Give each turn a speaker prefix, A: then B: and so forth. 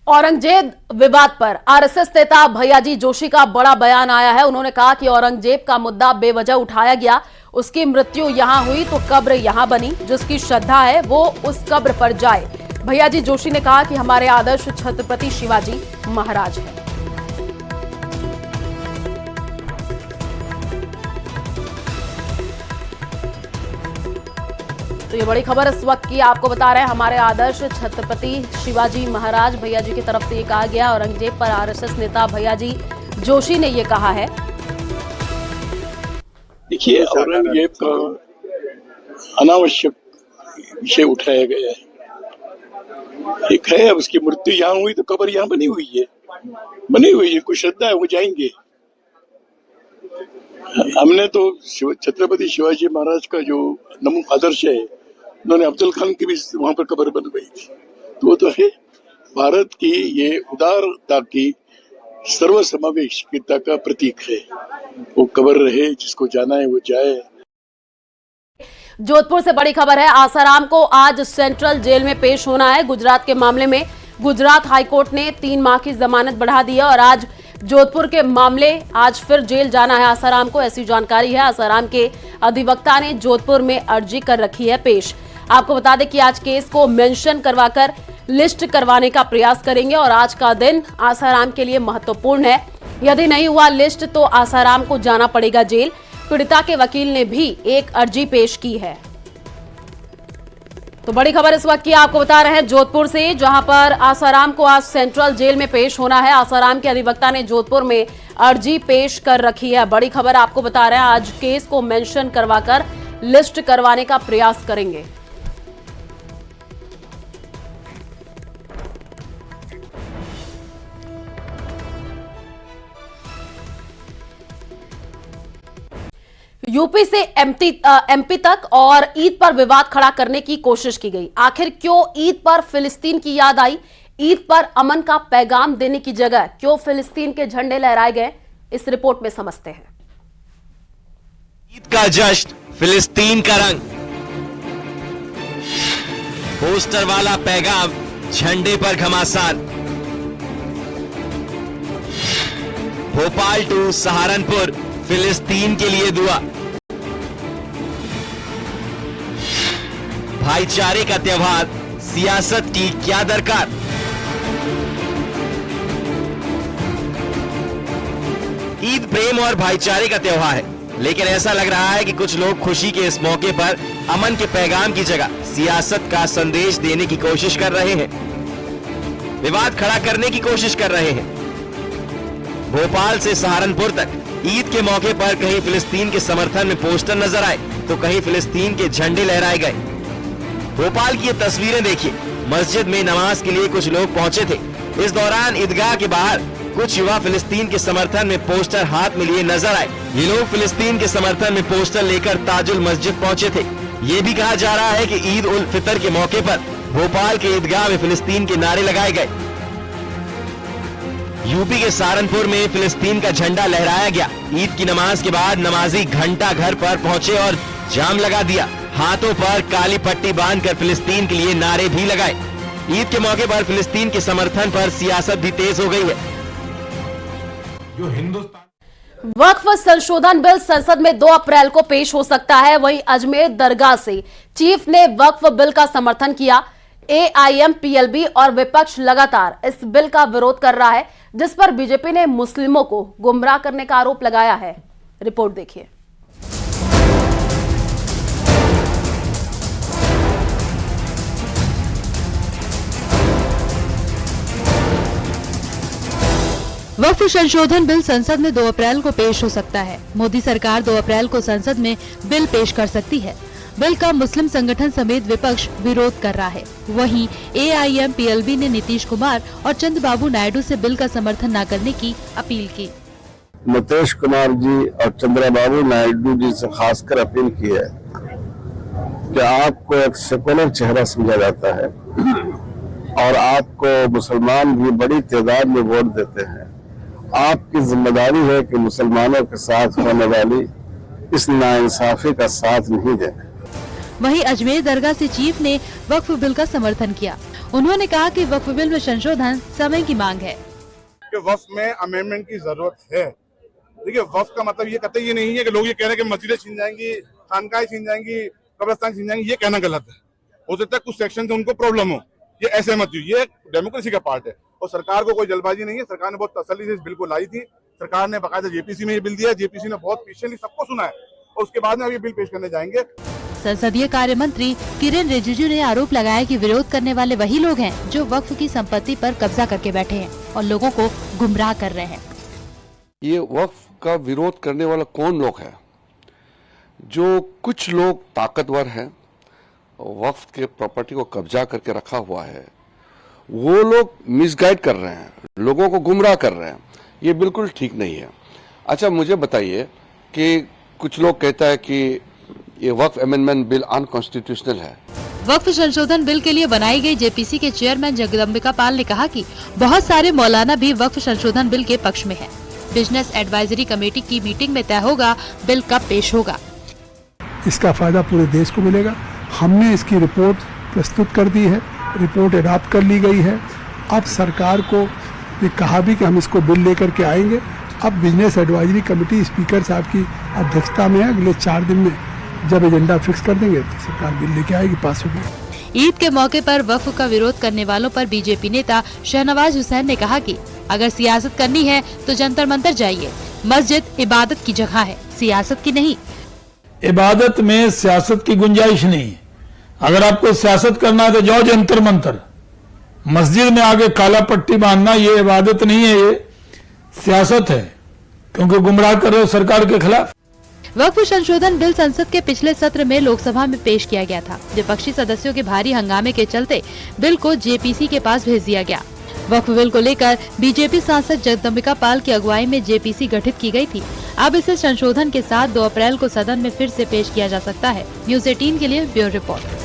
A: औरंगजेब विवाद पर आरएसएस नेता भैयाजी जोशी का बड़ा बयान आया है। उन्होंने कहा कि औरंगजेब का मुद्दा बेवजह उठाया गया, उसकी मृत्यु यहां हुई तो कब्र यहां बनी, जिसकी श्रद्धा है वो उस कब्र पर जाए। भैयाजी जोशी ने कहा कि हमारे आदर्श छत्रपति शिवाजी महाराज हैं। तो ये बड़ी खबर इस वक्त की आपको बता रहे हैं, हमारे आदर्श छत्रपति शिवाजी महाराज भैयाजी की तरफ से ये कहा गया। औरंगजेब पर आरएसएस नेता भैयाजी जोशी ने ये कहा है।
B: देखिए, औरंगजेब का अनावश्यक विषय उठाया गया है। एक है, उसकी मृत्यु यहाँ हुई तो कब्र यहाँ बनी हुई है, कोई श्रद्धा है वो जाएंगे। हमने तो छत्रपति शिवाजी महाराज का जो आदर्श है, उन्होंने अफजल खान की भी वहां पर कब्र बनवाई थी, तो वो तो है भारत की ये उदारता की सर्वसमावेशिता का प्रतीक है। वो कब्र रहे, जिसको जाना है वो जाए।
A: जोधपुर से बड़ी खबर है, आसाराम को आज सेंट्रल जेल में पेश होना है। गुजरात के मामले में गुजरात हाईकोर्ट ने 3 माह की जमानत बढ़ा दी है और आज जोधपुर के मामले आज फिर जेल जाना है आसाराम को, ऐसी जानकारी है। आसाराम के अधिवक्ता ने जोधपुर में अर्जी कर रखी है पेश। आपको बता दें कि आज केस को मेंशन करवाकर लिस्ट करवाने का प्रयास करेंगे और आज का दिन आसाराम के लिए महत्वपूर्ण है। यदि नहीं हुआ लिस्ट तो आसाराम को जाना पड़ेगा जेल। पीड़िता के वकील ने भी एक अर्जी पेश की है। तो बड़ी खबर इस वक्त की आपको बता रहे हैं जोधपुर से, जहां पर आसाराम को आज सेंट्रल जेल में पेश होना है। आसाराम के अधिवक्ता ने जोधपुर में अर्जी पेश कर रखी है। बड़ी खबर आपको बता रहे हैं, आज केस को मेंशन करवाकर लिस्ट करवाने का प्रयास करेंगे। यूपी से एमपी तक और ईद पर विवाद खड़ा करने की कोशिश की गई। आखिर क्यों ईद पर फिलिस्तीन की याद आई? ईद पर अमन का पैगाम देने की जगह क्यों फिलिस्तीन के झंडे लहराए गए? इस रिपोर्ट में समझते हैं।
C: ईद का जश्न, फिलिस्तीन का रंग, पोस्टर वाला पैगाम, झंडे पर घमासान। भोपाल टू सहारनपुर, फिलिस्तीन के लिए दुआ। भाईचारे का त्योहार, सियासत की क्या दरकार? ईद प्रेम और भाईचारे का त्योहार है, लेकिन ऐसा लग रहा है कि कुछ लोग खुशी के इस मौके पर अमन के पैगाम की जगह सियासत का संदेश देने की कोशिश कर रहे हैं, विवाद खड़ा करने की कोशिश कर रहे हैं। भोपाल से सहारनपुर तक ईद के मौके पर कहीं फिलिस्तीन के समर्थन में पोस्टर नजर आए तो कहीं फिलिस्तीन के झंडे लहराए गए। भोपाल की ये तस्वीरें देखिए, मस्जिद में नमाज के लिए कुछ लोग पहुंचे थे। इस दौरान ईदगाह के बाहर कुछ युवा फिलिस्तीन के समर्थन में पोस्टर हाथ में लिए नजर आए। ये लोग फिलिस्तीन के समर्थन में पोस्टर लेकर ताजुल मस्जिद पहुंचे थे। ये भी कहा जा रहा है कि ईद उल फितर के मौके पर भोपाल के ईदगाह में फिलिस्तीन के नारे लगाए गए। यूपी के सहारनपुर में फिलिस्तीन का झंडा लहराया गया। ईद की नमाज के बाद नमाजी घंटा घर पर पहुंचे और जाम लगा दिया। हाथों पर काली पट्टी बांधकर फिलिस्तीन के लिए नारे भी लगाए। ईद के मौके पर फिलिस्तीन के समर्थन पर सियासत भी तेज हो गई है।
D: जो हिंदुस्तान
A: वक्फ संशोधन बिल संसद में 2 अप्रैल को पेश हो सकता है। वहीं अजमेर दरगाह से चीफ ने वक्फ बिल का समर्थन किया। AIM-PLB और विपक्ष लगातार इस बिल का विरोध कर रहा है, जिस पर बीजेपी ने मुस्लिमों को गुमराह करने का आरोप लगाया है। रिपोर्ट देखिए।
E: वक्फ संशोधन बिल संसद में 2 अप्रैल को पेश हो सकता है। मोदी सरकार 2 अप्रैल को संसद में बिल पेश कर सकती है। बिल का मुस्लिम संगठन समेत विपक्ष विरोध कर रहा है। वहीं AIM-PLB ने नीतीश कुमार और चंद्रबाबू नायडू से बिल का समर्थन न करने की अपील की।
F: नीतीश कुमार जी और चंद्रबाबू नायडू जी से खासकर अपील की है कि आपको एक सेकुलर चेहरा समझा जाता है और आपको मुसलमान भी बड़ी तादाद में वोट देते हैं। आपकी जिम्मेदारी है कि मुसलमानों के साथ होने वाली इस नाइंसाफी का साथ नहीं दें।
E: वहीं अजमेर दरगाह से चीफ ने वक्फ बिल का समर्थन किया। उन्होंने कहा कि वक्फ बिल में संशोधन समय की मांग है
G: कि वक्फ में अमेंडमेंट की जरूरत है। देखिए, वक्फ का मतलब ये कतई ये नहीं है कि लोग ये कह रहे हैं कि मस्जिदें छीन जाएंगी, खानकाएं छीन जाएंगी, कब्रिस्तान छीन जाएंगी। ये कहना गलत है। हो सकता है कुछ सेक्शन से उनको प्रॉब्लम हो, ये ऐसे मत हो। ये डेमोक्रेसी का पार्ट है और सरकार को कोई जल्दबाजी नहीं है। सरकार ने बहुत तसल्ली से इस बिल को लाई थी। सरकार ने बाकायदा जेपीसी में ये बिल दिया। जेपीसी ने बहुत पेशेंटली सबको सुना है और उसके बाद में अब ये बिल पेश करने जाएंगे।
E: संसदीय कार्य मंत्री किरेन रिजिजू ने आरोप लगाया कि विरोध करने वाले वही लोग हैं जो वक्फ की संपत्ति पर कब्जा करके बैठे हैं और लोगों को गुमराह कर रहे हैं।
H: ये वक्फ का विरोध करने वाला कौन लोग है? जो कुछ लोग ताकतवर हैं, वक्फ के प्रॉपर्टी को कब्जा करके रखा हुआ है, वो लोग मिसगाइड कर रहे हैं, लोगों को गुमराह कर रहे हैं। ये बिल्कुल ठीक नहीं है। अच्छा, मुझे बताइए कि कुछ लोग कहता है कि ये वक्फ अमेंडमेंट बिल अनकॉन्स्टिट्यूशनल है।
E: वक्फ संशोधन बिल के लिए बनाई गई जेपीसी के चेयरमैन जगदम्बिका पाल ने कहा कि बहुत सारे मौलाना भी वक्फ संशोधन बिल के पक्ष में हैं। बिजनेस एडवाइजरी कमेटी की मीटिंग में तय होगा बिल कब पेश होगा।
I: इसका फायदा पूरे देश को मिलेगा। हमने इसकी रिपोर्ट प्रस्तुत कर दी है, रिपोर्ट अडॉप्ट कर ली गई है। अब सरकार को ये कहा भी कि हम इसको बिल लेकर के आएंगे। अब बिजनेस एडवाइजरी कमेटी स्पीकर साहब की अध्यक्षता में है। अगले 4 दिन में जब एजेंडा फिक्स कर देंगे तो सरकार बिल लेके आएगी, पास होगी।
E: ईद के मौके पर वक्फ का विरोध करने वालों पर बीजेपी नेता शहनवाज हुसैन ने कहा कि अगर सियासत करनी है तो जंतर मंतर जाइए। मस्जिद इबादत की जगह है, सियासत की नहीं।
D: इबादत में सियासत की गुंजाइश नहीं है। अगर आपको सियासत करना है तो जाओ जंतर मंतर। मस्जिद में आगे काला पट्टी बांधना ये इबादत नहीं है, ये सियासत है, क्योंकि गुमराह कर रहे हो सरकार के खिलाफ।
E: वक्फ संशोधन बिल संसद के पिछले सत्र में लोकसभा में पेश किया गया था। विपक्षी सदस्यों के भारी हंगामे के चलते बिल को जेपीसी के पास भेज दिया गया। वक्फ बिल को लेकर बीजेपी सांसद जगदम्बिका पाल की अगुवाई में जेपीसी गठित की गई थी। अब इसे संशोधन के साथ 2 अप्रैल को सदन में फिर से पेश किया जा सकता है। न्यूज़ 18 के लिए ब्यूरो रिपोर्ट।